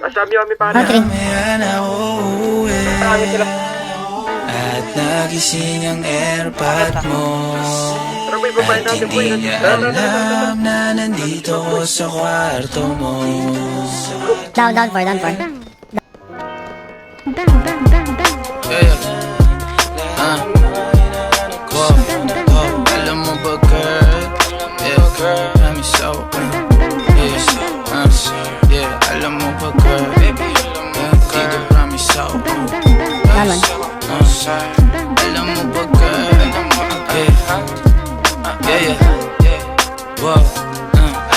Masabi kami pare. Marami sila. At nagising ang airpod mo. Pero may babae At natin po hindi niya alam na nandito ko sa kwarto mo. Down for. Alam mo ba girl? Yeah, girl, I'm so yeah, alam mo ba girl? Dito promise ako. Alam mo ba girl? Yeah, wow.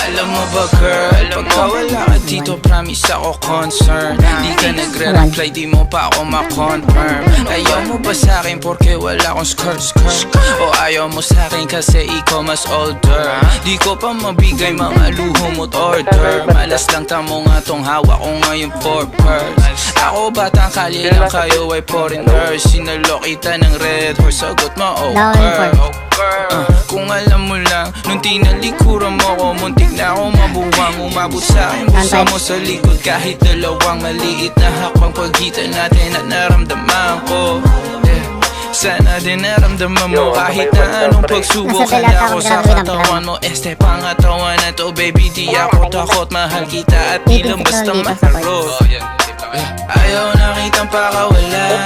Alam mo ba girl, pagka wala ka dito promise ako concern. Di ka nagre-reply, di mo pa ako ma-confirm. Ayaw mo ba sa'kin porque wala akong skirt? O ayaw mo sa'kin kasi ikaw mas older? Di ko pa mabigay mga luho mo't order. Malas lang tamo nga tong hawak ko ngayon for purse. Ako batang kali lang, kayo ay foreigners. Sinalo kita ng red horse, sagot mo okay. Kung alam mo lang, nung tinalikuran mo ko, muntik na ako mabuwang. Umabot sa'kin, busa mo sa likod. Kahit dalawang maliit na hakbang pagitan natin at naramdaman ko. Sana din naramdaman mo kahit na anong pagsubok. Handa ako sa katawan mo. Este pangatawan na to baby, di ako takot. Mahal kita at di lang basta maharot. Ayaw na kitang pakawalan.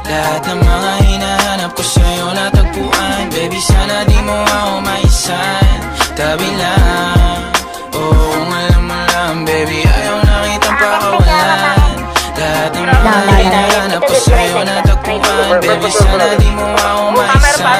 Lahat ng mga hinahanap ko sa'yo natagpuan. Baby sana di mo ako maisan. Tabi lang, kung alam mo lang baby. Ayaw na kitang pakawalan. Lahat ng mga hinahanap ko sa'yo natagpuan. Baby sana di mo ako maisan.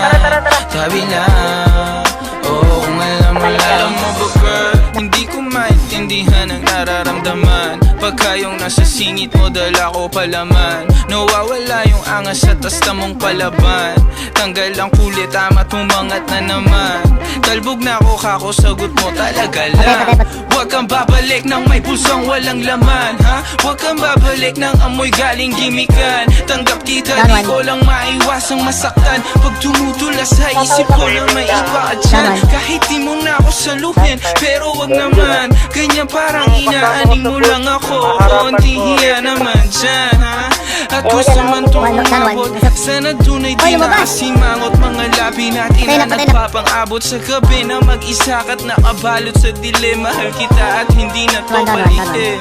Tabi lang, kung alam mo lang. Alam mo ba girl, hindi ko maintindihan ang nararamdaman. Pagka yung nasa singit mo, dala ko palaman. Nawawala yung angas sa tasta mong palaban. Tanggal ang kulit, amat umangat na naman. Talbog na ako, kako, sagot mo talaga lang. Huwag kang babalik nang may pusong walang laman, ha? Huwag kang babalik nang amoy galing gimikan. Tanggap kita, di ko lang maiwasang masaktan. Pag tumutulas sa isip ko na may iba ka dyan. Kahit di mo na ako saluhin, pero wag naman. Ganyan parang inaaning mo lang ako. Konti hiya naman dyan, ha? At gusto man tumabot, sana tunay di na asimangot. Mga labi natin na nagpapang-abot sa gabi na mag-isa ka't nakabalot sa dilim. Mahal kita at hindi na to balitin.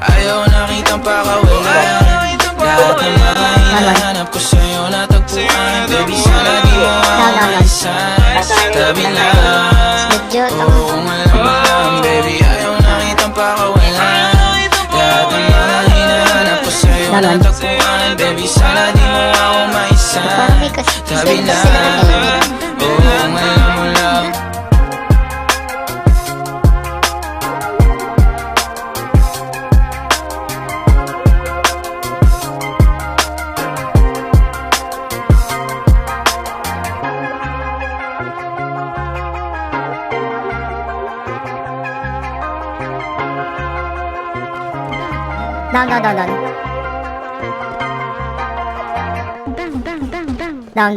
Ayaw na kitang pakawalan. Lahat ng mga hinahanap ko sa'yo natagpuan. Baby sana di mo ako maisan. Tabi lang, kung alam mo lang baby. Ayaw na kitang pakawalan. Lahat ng mga hinahanap ko sa'yo natagpuan. Baby sana di mo ako maisan. Tabi lang, kung alam mo lang. Down.